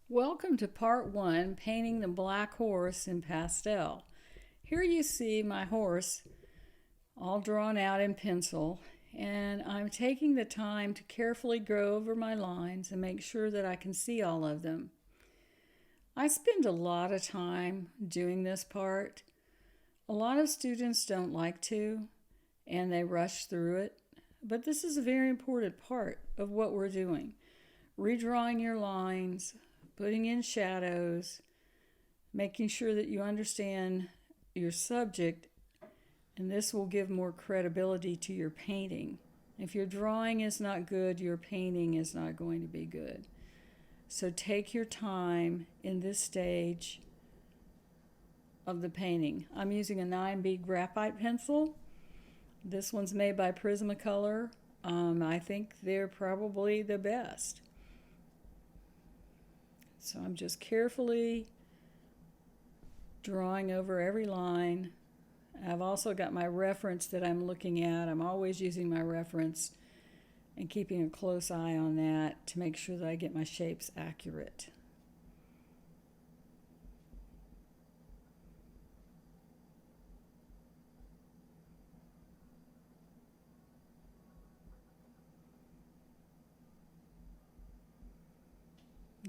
Welcome to part one, painting the black horse in pastel. Here you see my horse all drawn out in pencil, and I'm taking the time to carefully go over my lines and make sure that I can see all of them. I spend a lot of time doing this part. A lot of students don't like to, and they rush through it, but this is a very important part of what we're doing. Redrawing your lines, putting in shadows, making sure that you understand your subject, and this will give more credibility to your painting. If your drawing is not good, your painting is not going to be good. So take your time in this stage of the painting. I'm using a 9B graphite pencil. This one's made by Prismacolor. I think they're probably the best. So I'm just carefully drawing over every line. I've also got my reference that I'm looking at. I'm always using my reference and keeping a close eye on that to make sure that I get my shapes accurate.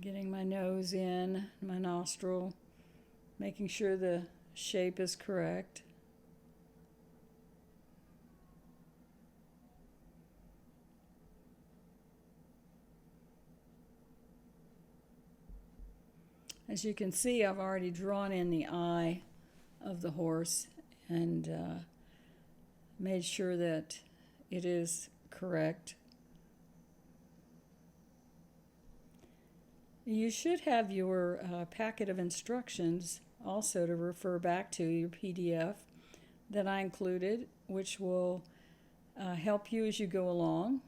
Getting my nose in, my nostril, making sure the shape is correct. As you can see, I've already drawn in the eye of the horse and made sure that it is correct. You should have your packet of instructions also to refer back to, your PDF that I included, which will help you as you go along.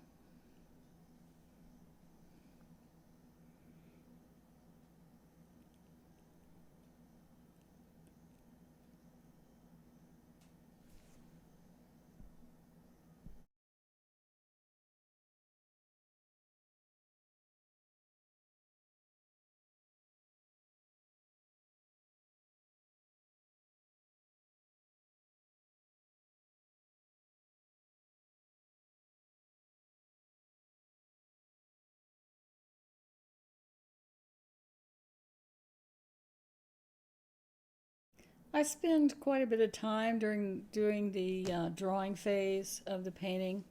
I spend quite a bit of time during doing the drawing phase of the painting.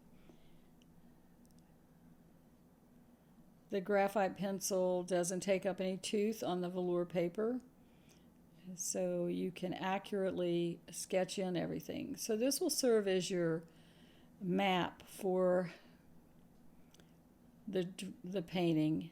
The graphite pencil doesn't take up any tooth on the velour paper, so you can accurately sketch in everything. So this will serve as your map for the painting.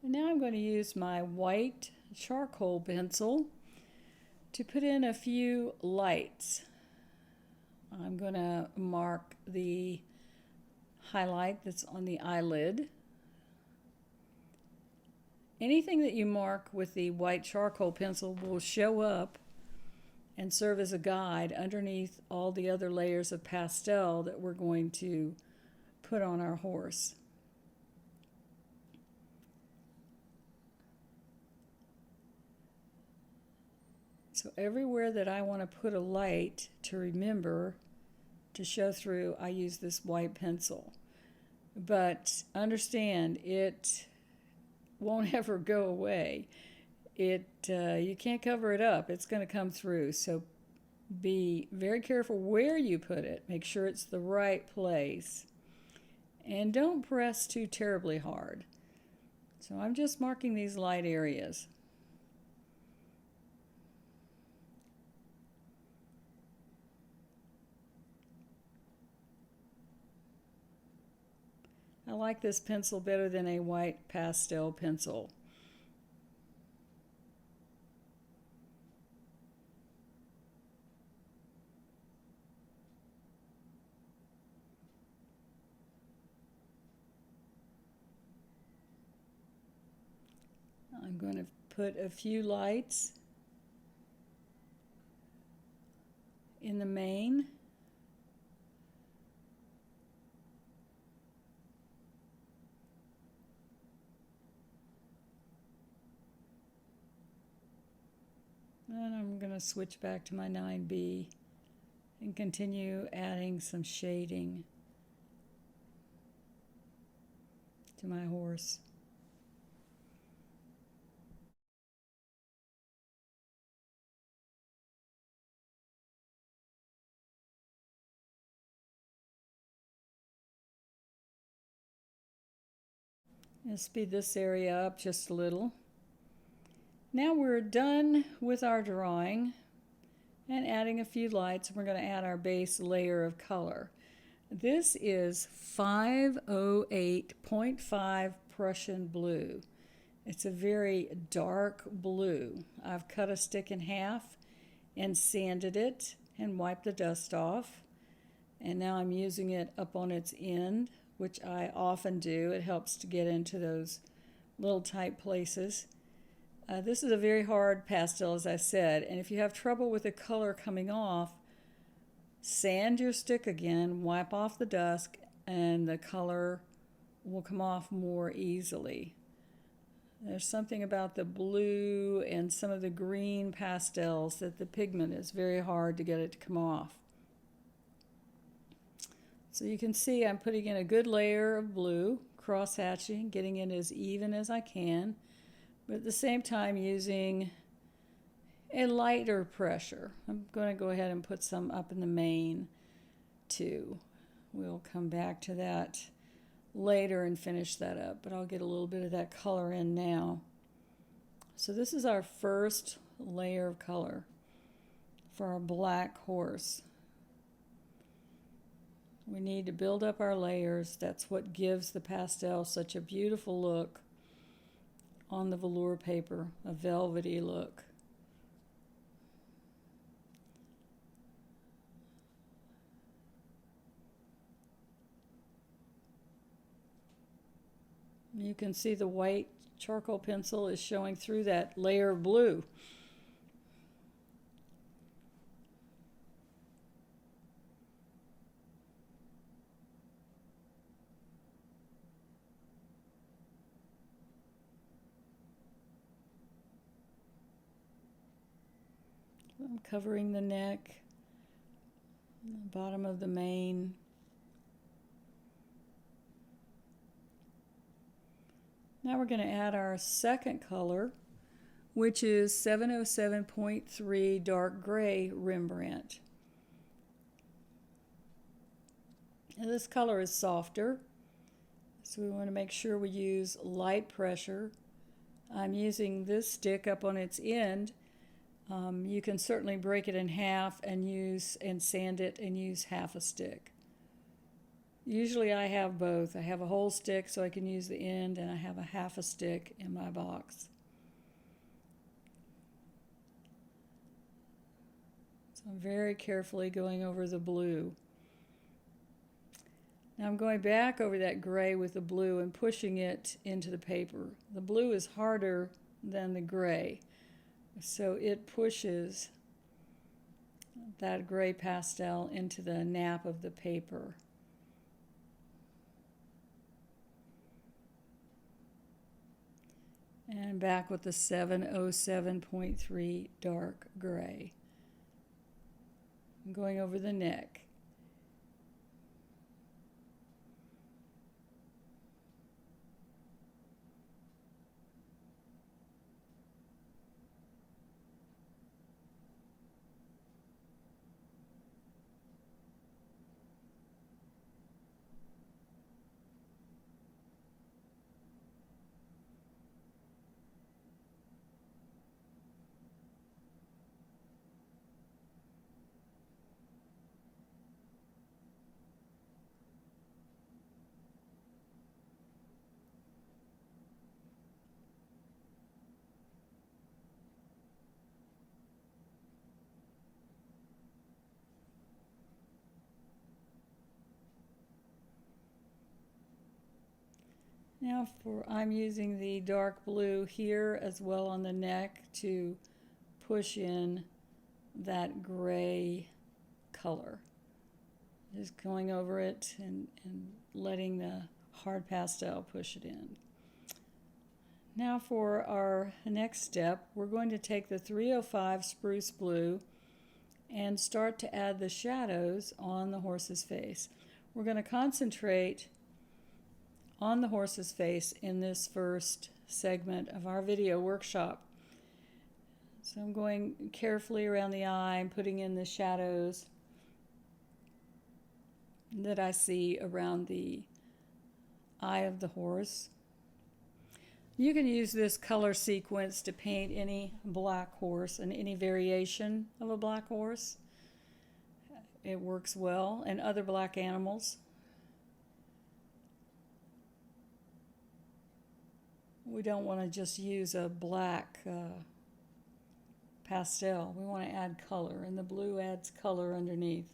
And now I'm going to use my white charcoal pencil to put in a few lights. I'm going to mark the highlight that's on the eyelid. Anything that you mark with the white charcoal pencil will show up and serve as a guide underneath all the other layers of pastel that we're going to put on our horse. So everywhere that I want to put a light to remember to show through, I use this white pencil. But understand, it won't ever go away. You can't cover it up. It's going to come through. So be very careful where you put it. Make sure it's the right place. And don't press too terribly hard. So I'm just marking these light areas. I like this pencil better than a white pastel pencil. I'm going to put a few lights in the mane. And I'm going to switch back to my 9B and continue adding some shading to my horse. I'll speed this area up just a little. Now we're done with our drawing and adding a few lights. We're going to add our base layer of color. This is 508.5 Prussian blue. It's a very dark blue. I've cut a stick in half and sanded it and wiped the dust off. And now I'm using it up on its end, which I often do. It helps to get into those little tight places. This is a very hard pastel, as I said, and if you have trouble with the color coming off, sand your stick again, wipe off the dust, and the color will come off more easily. There's something about the blue and some of the green pastels that the pigment is very hard to get it to come off. So you can see I'm putting in a good layer of blue, cross-hatching, getting it as even as I can, but at the same time using a lighter pressure. I'm going to go ahead and put some up in the mane too. We'll come back to that later and finish that up, but I'll get a little bit of that color in now. So this is our first layer of color for our black horse. We need to build up our layers. That's what gives the pastel such a beautiful look on the velour paper, a velvety look. You can see the white charcoal pencil is showing through that layer of blue. I'm covering the neck, the bottom of the mane. Now we're going to add our second color, which is 707.3 dark gray Rembrandt. Now this color is softer, so we want to make sure we use light pressure. I'm using this stick up on its end. You can certainly break it in half and sand it and use half a stick. Usually I have both. I have a whole stick so I can use the end, and I have a half a stick in my box. So I'm very carefully going over the blue. Now I'm going back over that gray with the blue and pushing it into the paper. The blue is harder than the gray, so it pushes that gray pastel into the nap of the paper. And back with the 707.3 dark gray. I'm going over the neck. Now I'm using the dark blue here as well on the neck to push in that gray color. Just going over it and letting the hard pastel push it in. Now for our next step, we're going to take the 305 spruce blue and start to add the shadows on the horse's face. We're going to concentrate on the horse's face in this first segment of our video workshop. So I'm going carefully around the eye and putting in the shadows that I see around the eye of the horse. You can use this color sequence to paint any black horse and any variation of a black horse. It works well, and other black animals. We don't want to just use a black pastel. We want to add color, and the blue adds color underneath.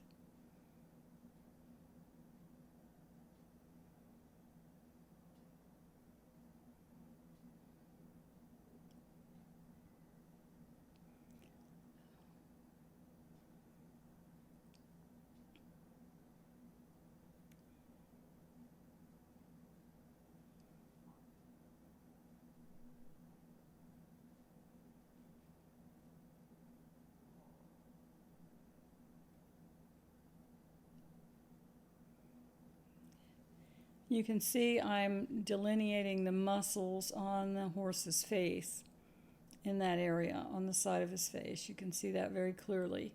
You can see I'm delineating the muscles on the horse's face in that area on the side of his face. You can see that very clearly.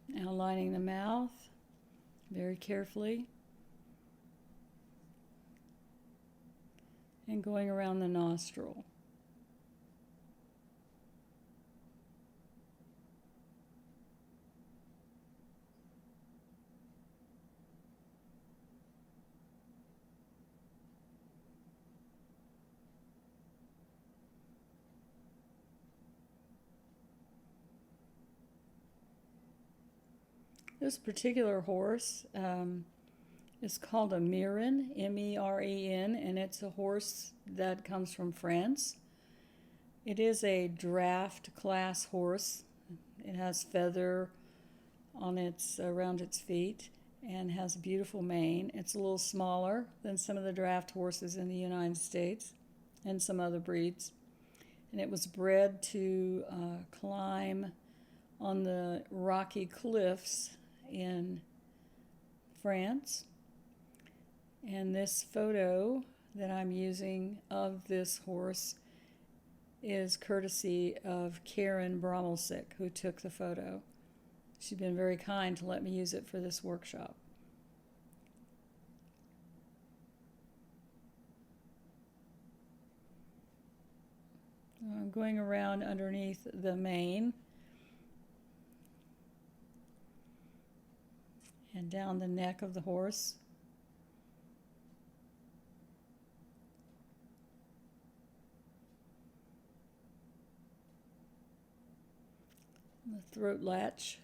Now lining the mouth very carefully and going around the nostril. This particular horse is called a Meren, M-E-R-E-N, and it's a horse that comes from France. It is a draft class horse. It has feather on around its feet and has a beautiful mane. It's a little smaller than some of the draft horses in the United States and some other breeds. And it was bred to climb on the rocky cliffs in France. And this photo that I'm using of this horse is courtesy of Karen Bromelsik, who took the photo. She's been very kind to let me use it for this workshop. I'm going around underneath the mane and down the neck of the horse. The throat latch.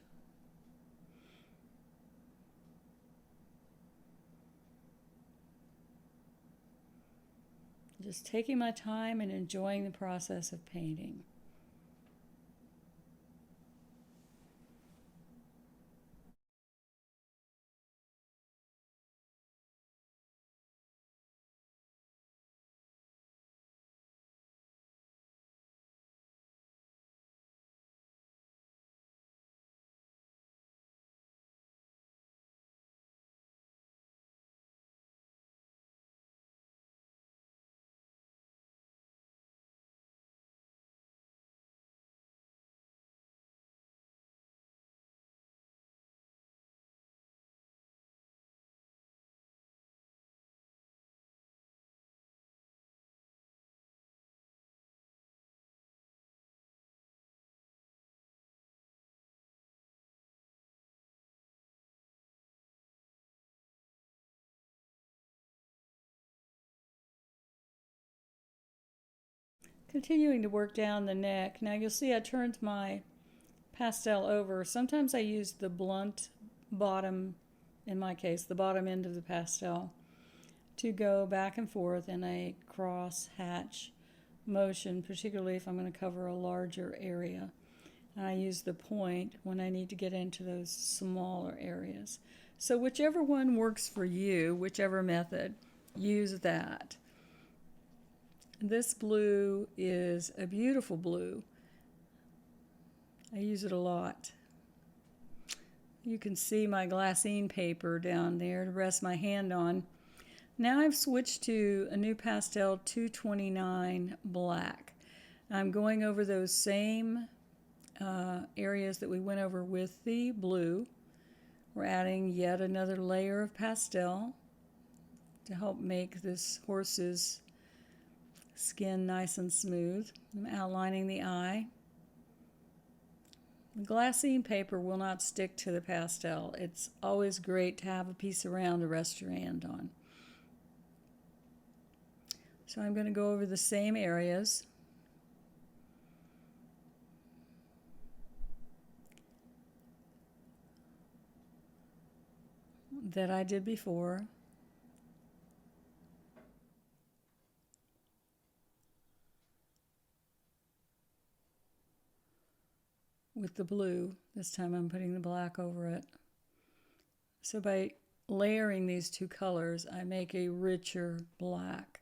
Just taking my time and enjoying the process of painting. Continuing to work down the neck. Now you'll see I turned my pastel over. Sometimes I use the blunt bottom, in my case, the bottom end of the pastel, to go back and forth in a cross hatch motion, particularly if I'm going to cover a larger area. And I use the point when I need to get into those smaller areas. So whichever one works for you, whichever method, use that. This blue is a beautiful blue. I use it a lot. You can see my glassine paper down there to rest my hand on. Now I've switched to a NuPastel 229 black. I'm going over those same areas that we went over with the blue. We're adding yet another layer of pastel to help make this horse's skin nice and smooth. I'm outlining the eye. The glassine paper will not stick to the pastel. It's always great to have a piece around to rest your hand on. So I'm going to go over the same areas. That I did before. With the blue. This time I'm putting the black over it. So by layering these two colors, I make a richer black.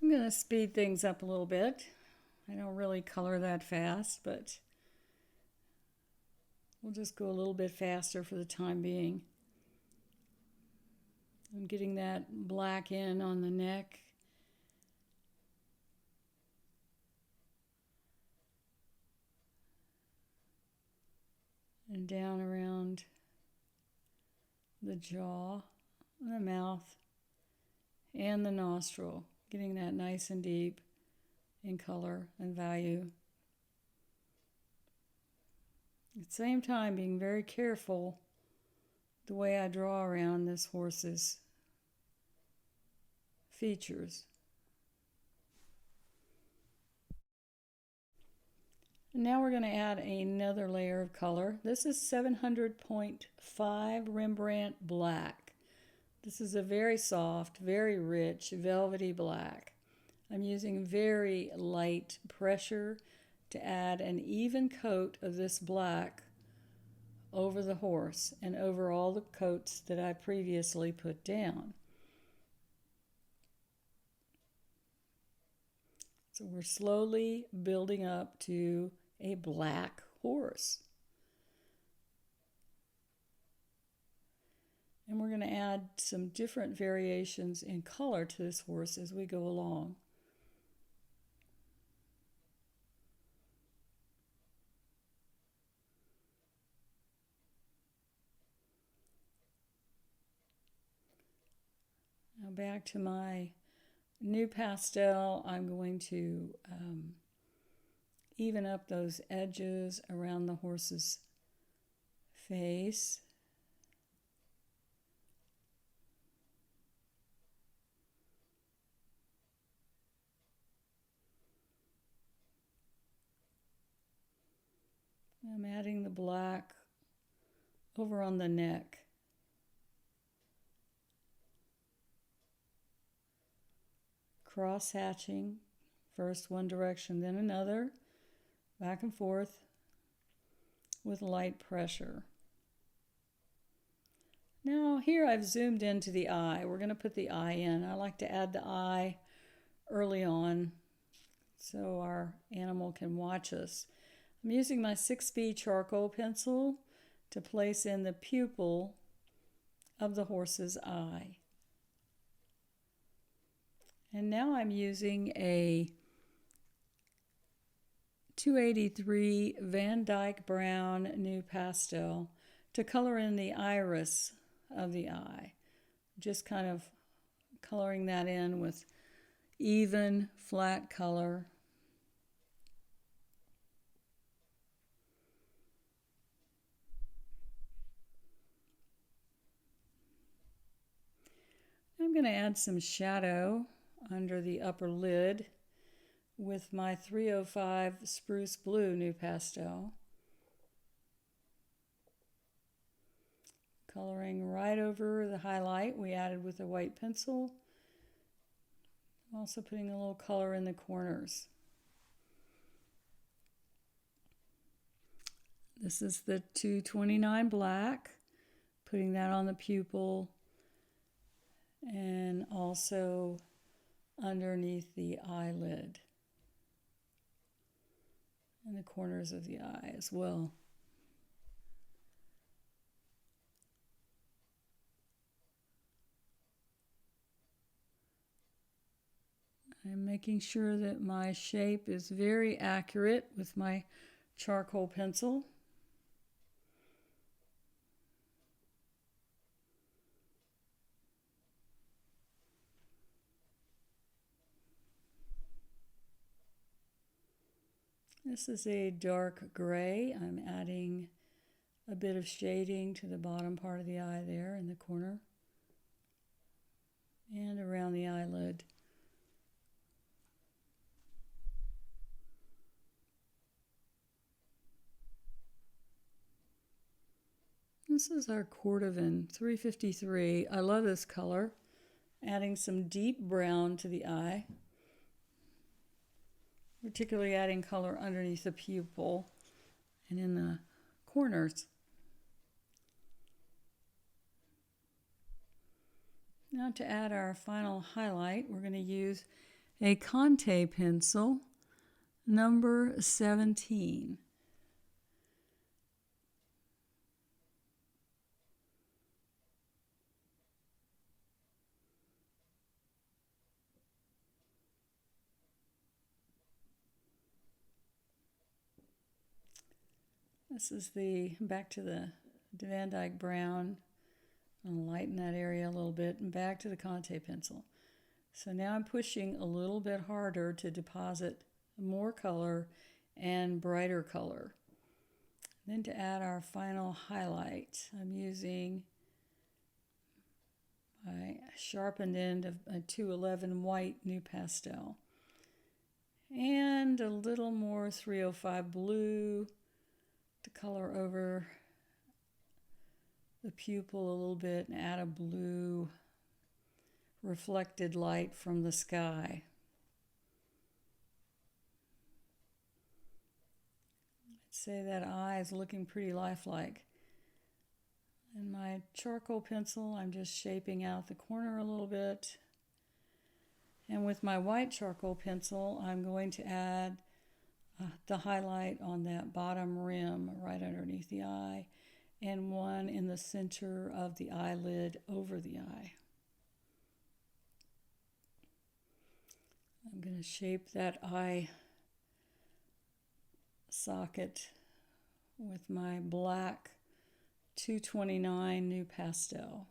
I'm going to speed things up a little bit. I don't really color that fast, but we'll just go a little bit faster for the time being. I'm getting that black in on the neck. And down around the jaw, the mouth, and the nostril. Getting that nice and deep in color and value. At the same time, being very careful the way I draw around this horse's features. And now we're going to add another layer of color. This is 700.5 Rembrandt Black. This is a very soft, very rich, velvety black. I'm using very light pressure to add an even coat of this black over the horse and over all the coats that I previously put down. So we're slowly building up to a black horse. And we're going to add some different variations in color to this horse as we go along. Now back to my NuPastel, I'm going to even up those edges around the horse's face. I'm adding the black over on the neck. Cross hatching, first one direction, then another, back and forth with light pressure. Now here I've zoomed into the eye. We're going to put the eye in. I like to add the eye early on so our animal can watch us. I'm using my 6B charcoal pencil to place in the pupil of the horse's eye. And now I'm using a 283 Van Dyke Brown NuPastel to color in the iris of the eye. Just kind of coloring that in with even, flat color. going to add some shadow under the upper lid with my 305 Spruce Blue NuPastel. Coloring right over the highlight we added with a white pencil. Also putting a little color in the corners. This is the 229 black, putting that on the pupil and also underneath the eyelid and the corners of the eye as well. I'm making sure that my shape is very accurate with my charcoal pencil. This is a dark gray. I'm adding a bit of shading to the bottom part of the eye there in the corner and around the eyelid. This is our Cordovan 353. I love this color. Adding some deep brown to the eye, particularly adding color underneath the pupil and in the corners. Now to add our final highlight, we're going to use a Conte pencil, number 17. This is back to the Van Dyke brown. I'll lighten that area a little bit and back to the Conte pencil. So now I'm pushing a little bit harder to deposit more color and brighter color. Then to add our final highlight, I'm using my sharpened end of a 211 white NuPastel and a little more 305 blue to color over the pupil a little bit and add a blue reflected light from the sky. I'd say that eye is looking pretty lifelike. And my charcoal pencil, I'm just shaping out the corner a little bit. And with my white charcoal pencil, I'm going to add the highlight on that bottom rim right underneath the eye and one in the center of the eyelid over the eye. I'm going to shape that eye socket with my black 229 NuPastel.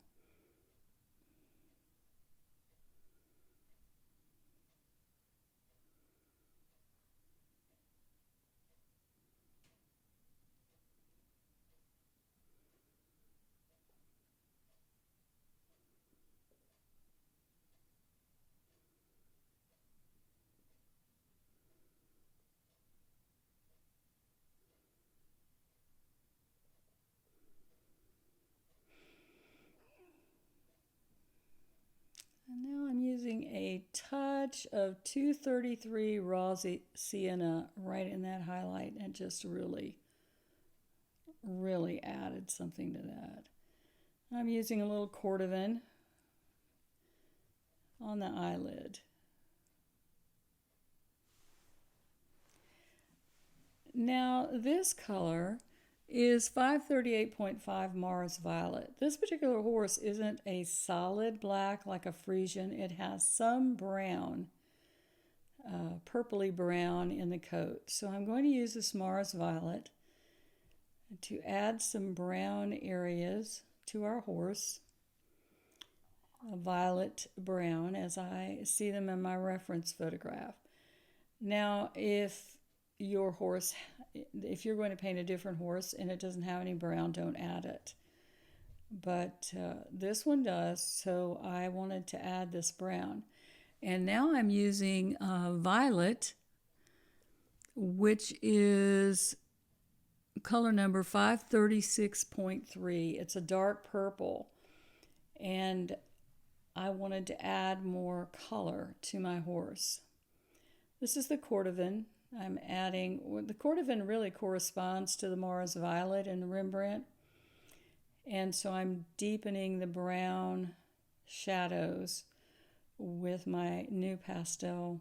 And now I'm using a touch of 233 raw sienna right in that highlight and just really added something to that. I'm using a little Cordovan on the eyelid. Now this color is 538.5 Mars Violet. This particular horse isn't a solid black like a Frisian. It has some brown, purpley brown in the coat. So I'm going to use this Mars Violet to add some brown areas to our horse. A violet brown as I see them in my reference photograph. Now if you're going to paint a different horse and it doesn't have any brown, don't add it. but this one does, so I wanted to add this brown. And now I'm using violet, which is color number 536.3. It's a dark purple, and I wanted to add more color to my horse. This is the cordovan. I'm adding, the cordovan really corresponds to the Mars Violet and the Rembrandt, and so I'm deepening the brown shadows with my NuPastel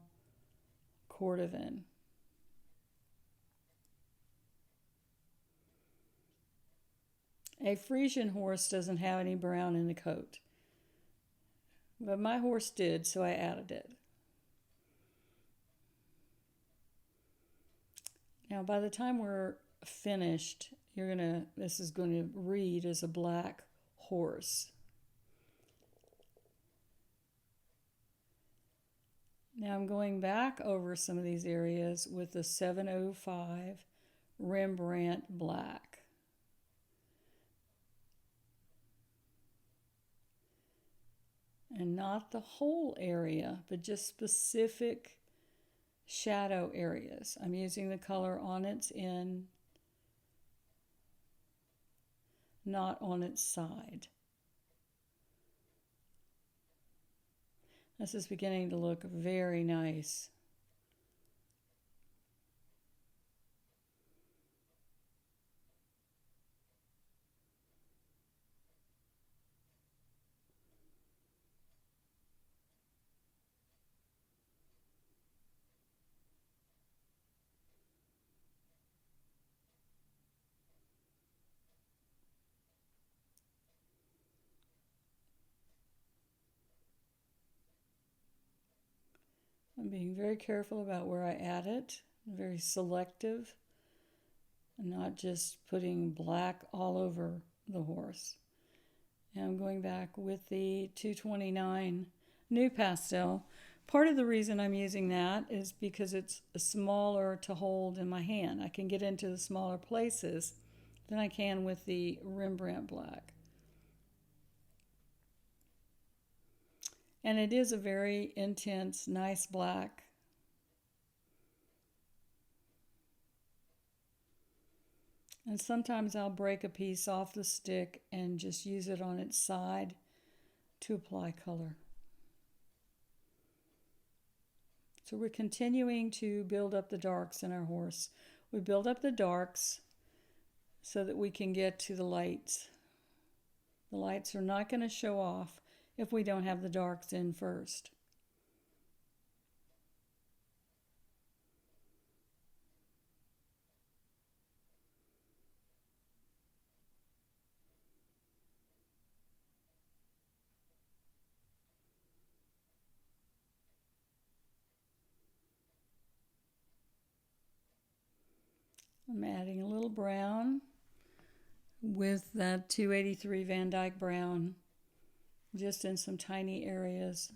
cordovan. A Frisian horse doesn't have any brown in the coat, but my horse did, so I added it. Now, by the time we're finished, this is going to read as a black horse. Now I'm going back over some of these areas with the 705 Rembrandt black. And not the whole area, but just specific shadow areas. I'm using the color on its end, not on its side. This is beginning to look very nice. I'm being very careful about where I add it, very selective, and not just putting black all over the horse. And I'm going back with the 229 NuPastel. Part of the reason I'm using that is because it's smaller to hold in my hand. I can get into the smaller places than I can with the Rembrandt black. And it is a very intense, nice black. And sometimes I'll break a piece off the stick and just use it on its side to apply color. So we're continuing to build up the darks in our horse. We build up the darks so that we can get to the lights. The lights are not going to show off if we don't have the darks in first. I'm adding a little brown with that 283 Van Dyke brown, just in some tiny areas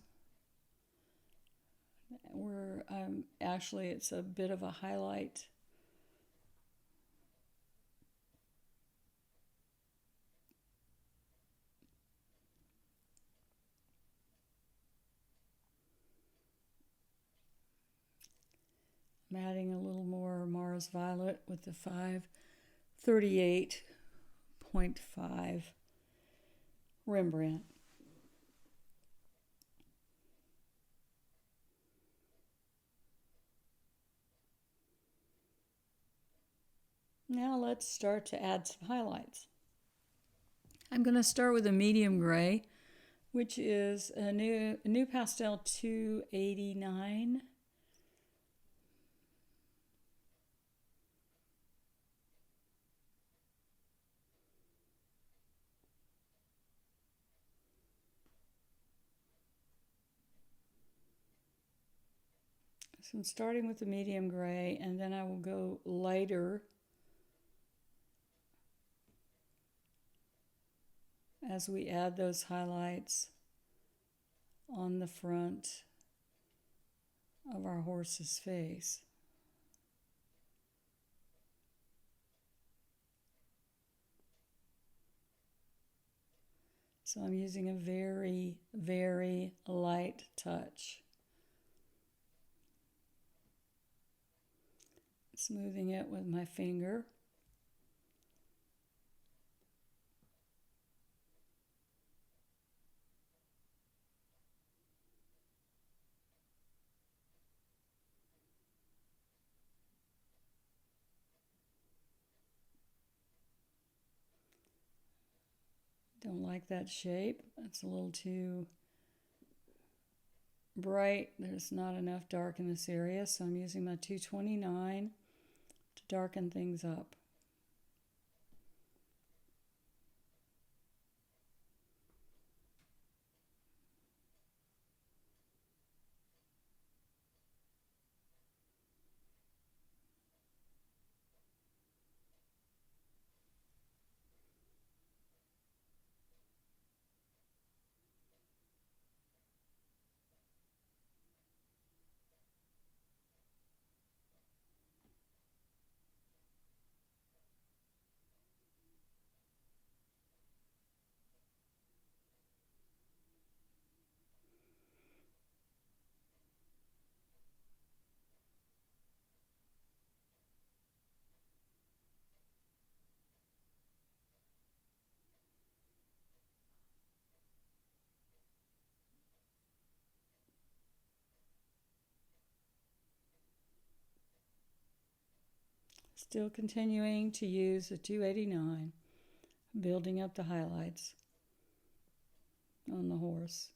where actually it's a bit of a highlight. I'm adding a little more Mars Violet with the 538.5 Rembrandt. Now let's start to add some highlights. I'm going to start with a medium gray, which is a NuPastel 289. So I'm starting with the medium gray, and then I will go lighter as we add those highlights on the front of our horse's face. So I'm using a very, very light touch. Smoothing it with my finger. Don't like that shape. It's a little too bright. There's not enough dark in this area, so I'm using my 229 to darken things up. Still continuing to use the 289, building up the highlights on the horse.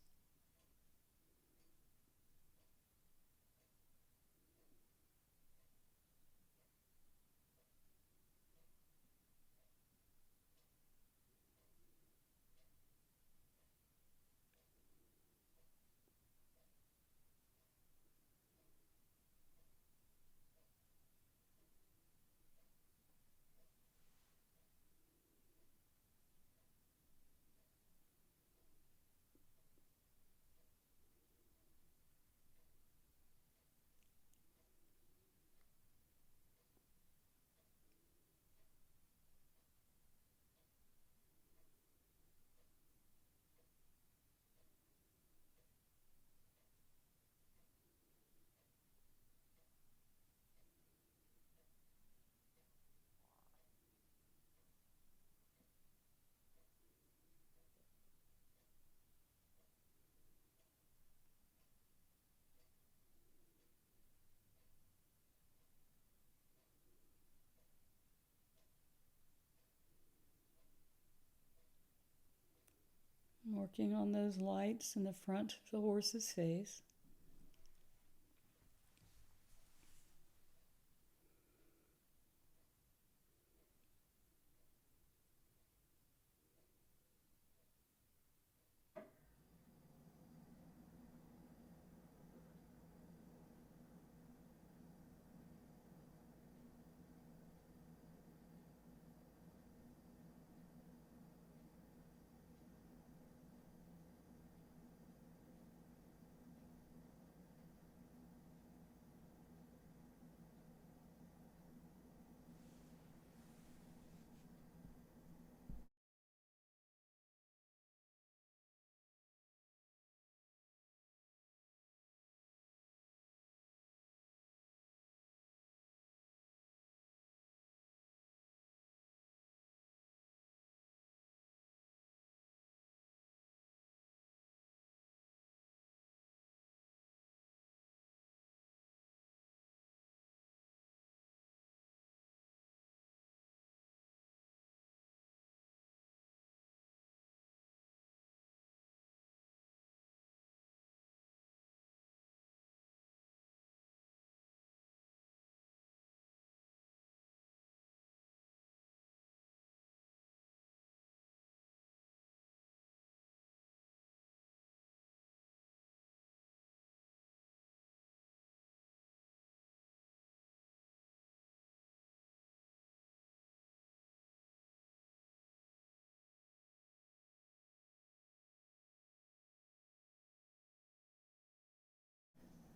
I'm working on those lights in the front of the horse's face.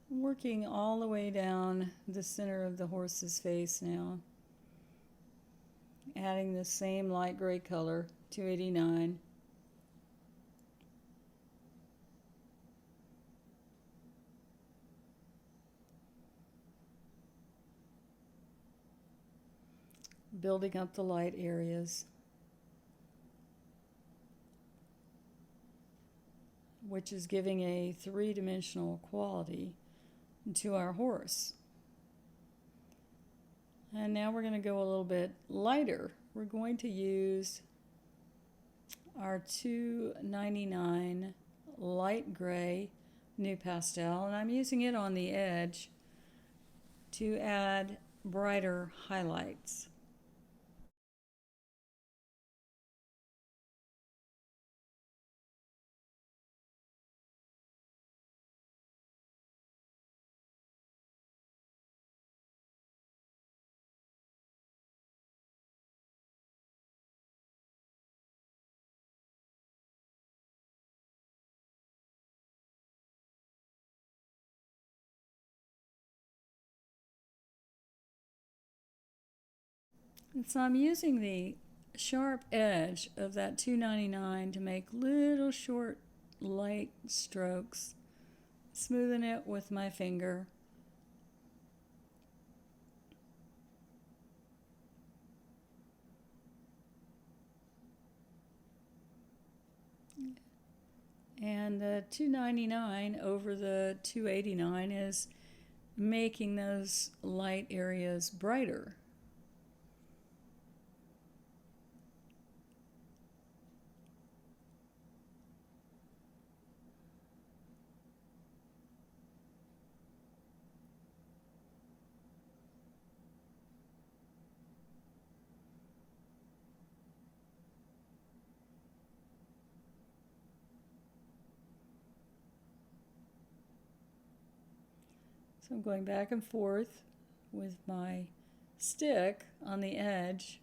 Working all the way down the center of the horse's face now. Adding the same light gray color, 289. building up the light areas, which is giving a three-dimensional quality to our horse. And now we're going to go a little bit lighter. We're going to use our 299 light gray NuPastel, and I'm using it on the edge to add brighter highlights. And so I'm using the sharp edge of that 299 to make little short light strokes, smoothing it with my finger. And the 299 over the 289 is making those light areas brighter. So I'm going back and forth with my stick on the edge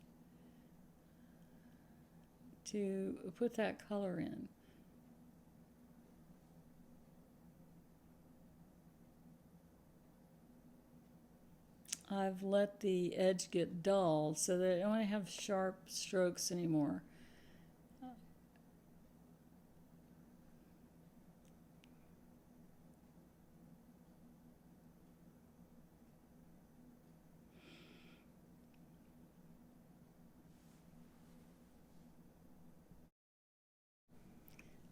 to put that color in. I've let the edge get dull so that I don't have sharp strokes anymore.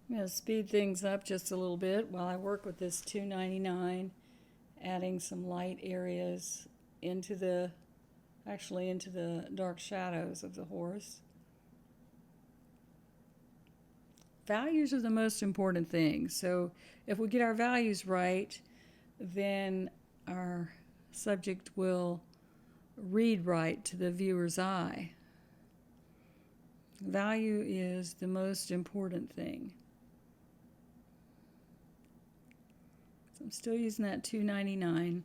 I'm going to speed things up just a little bit while I work with this 299, adding some light areas into the dark shadows of the horse. Values are the most important thing. So if we get our values right, then our subject will read right to the viewer's eye. Value is the most important thing. So I'm still using that 299.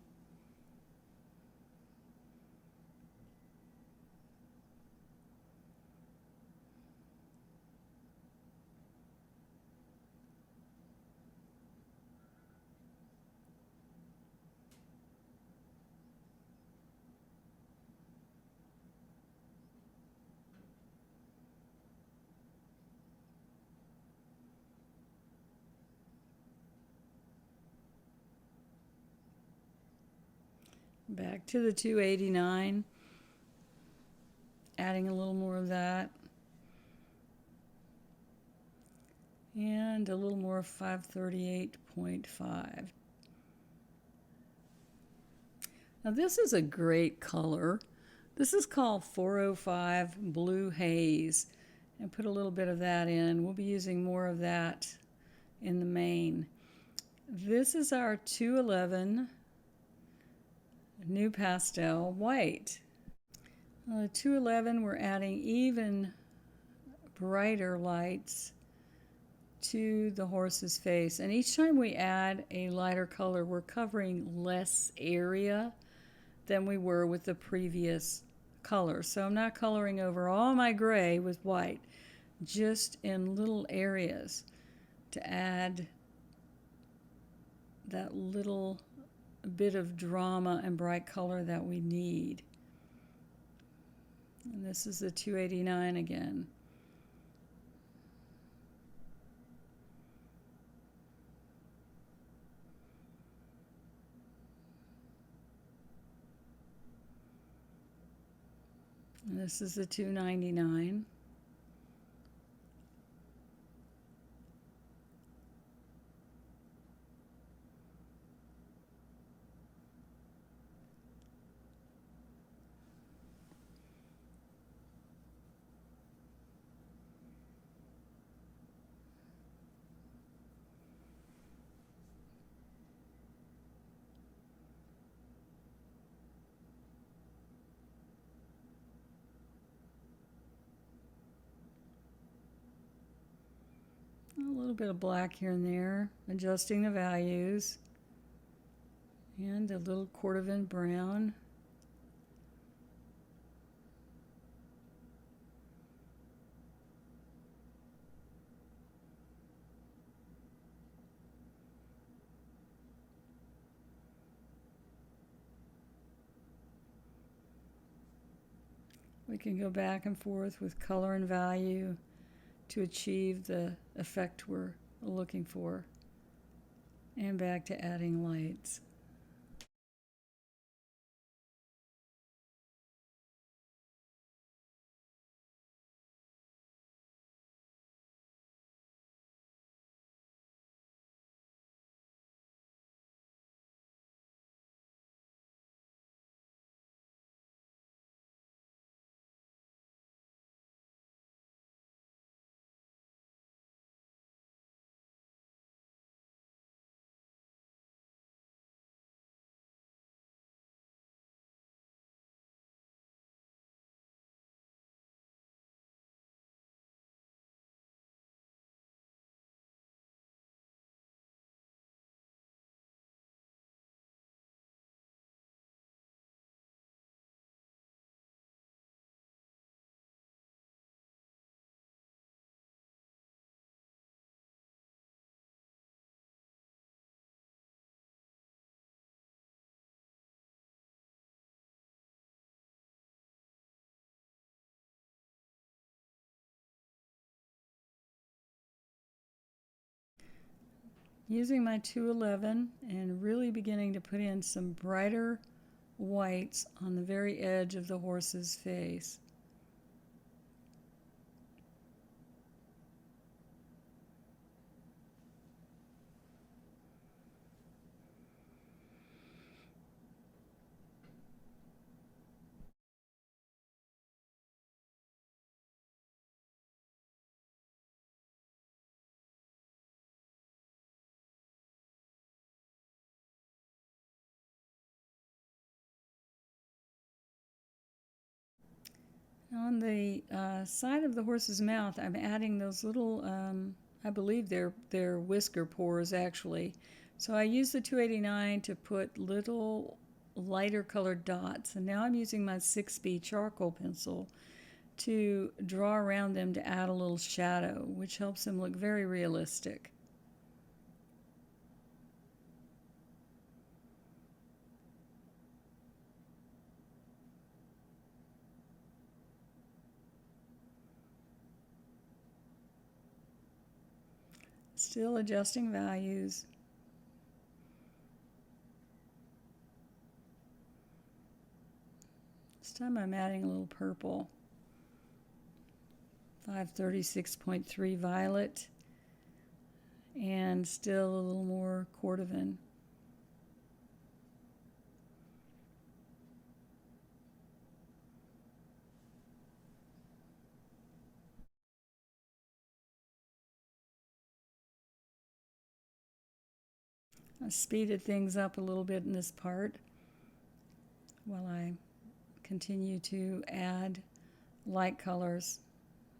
Back to the 289, adding a little more of that, and a little more 538.5. Now this is a great color. This is called 405 Blue Haze, and put a little bit of that in. We'll be using more of that in the main. This is our 211 NuPastel White. The 211, we're adding even brighter lights to the horse's face. And each time we add a lighter color, we're covering less area than we were with the previous color. So I'm not coloring over all my gray with white, just in little areas to add that little bit of drama and bright color that we need. And this is the 289 again. And this is the $2.99. A little bit of black here and there, adjusting the values. And a little Cordovan brown. We can go back and forth with color and value to achieve the effect we're looking for. And back to adding lights. Using my 211 and really beginning to put in some brighter whites on the very edge of the horse's face. On the side of the horse's mouth, I'm adding those little, I believe they're whisker pores actually. So I use the 289 to put little lighter colored dots, and now I'm using my 6B charcoal pencil to draw around them to add a little shadow, which helps them look very realistic. Still adjusting values. This time I'm adding a little purple. 536.3 violet. And still a little more cordovan. I speeded things up a little bit in this part while I continue to add light colors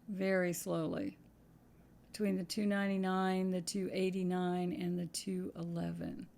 very slowly between the 299, the 289, and the 211.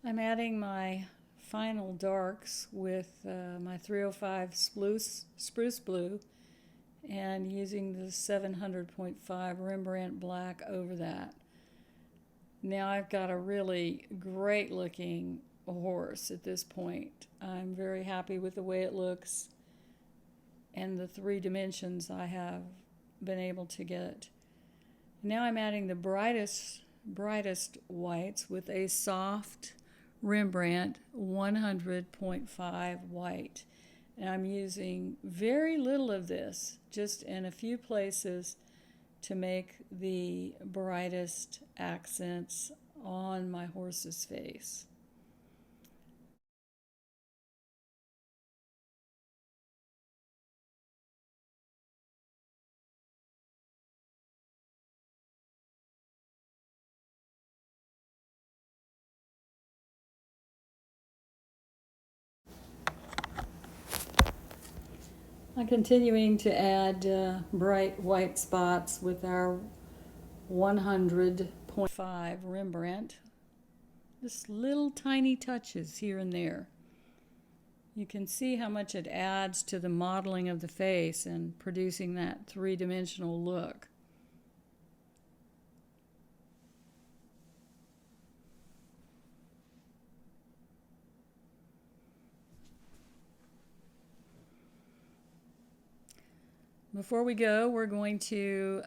I'm adding my final darks with my 305 Spruce Blue and using the 700.5 Rembrandt Black over that. Now I've got a really great looking horse at this point. I'm very happy with the way it looks and the 3 dimensions I have been able to get. Now I'm adding the brightest whites with a soft Rembrandt 100.5 white. And I'm using very little of this, just in a few places, to make the brightest accents on my horse's face. I'm continuing to add bright white spots with our 100.5 Rembrandt. Just little tiny touches here and there. You can see how much it adds to the modeling of the face and producing that 3-dimensional look. Before we go, we're going to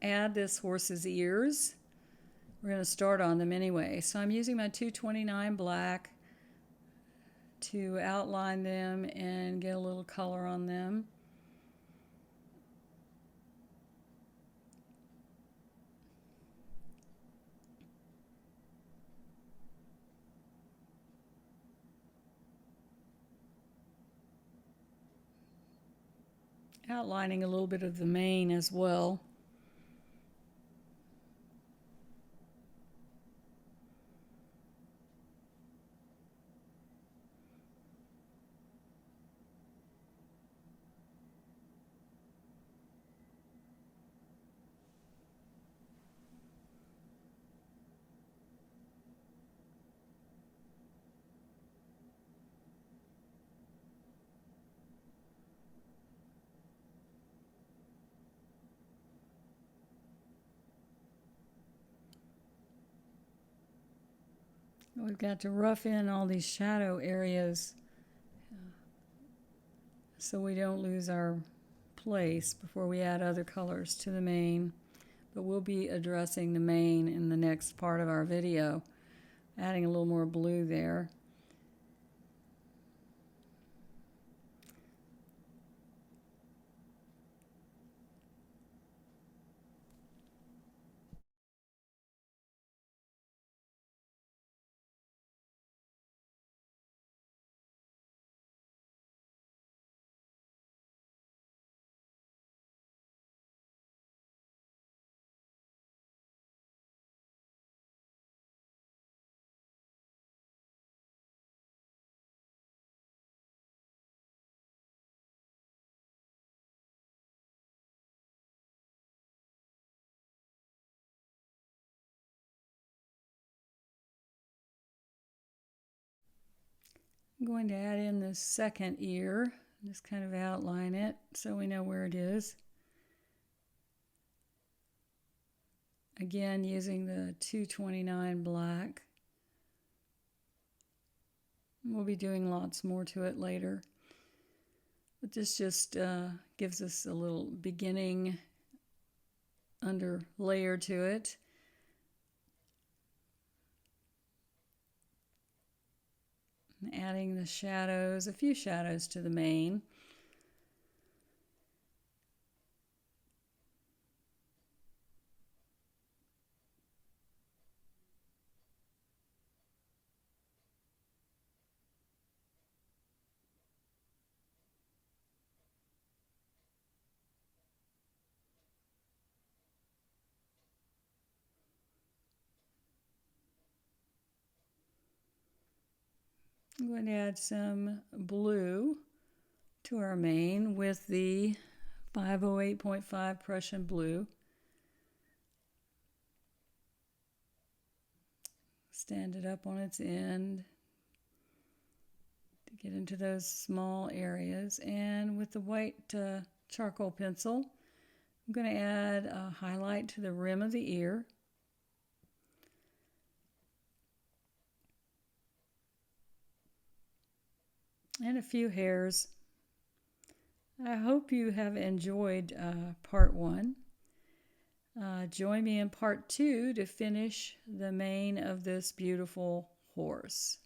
add this horse's ears. We're going to start on them anyway. So I'm using my 229 black to outline them and get a little color on them. Outlining a little bit of the mane as well. We've got to rough in all these shadow areas so we don't lose our place before we add other colors to the mane. But we'll be addressing the mane in the next part of our video, adding a little more blue there. I'm going to add in the second ear, just kind of outline it so we know where it is. Again, using the 229 black. We'll be doing lots more to it later. But this just gives us a little beginning under layer to it. Adding the shadows, a few shadows to the mane. I'm going to add some blue to our mane with the 508.5 Prussian blue. stand it up on its end to get into those small areas. And with the white charcoal pencil, I'm going to add a highlight to the rim of the ear. And a few hairs. I hope you have enjoyed part 1. Join me in part 2 to finish the mane of this beautiful horse.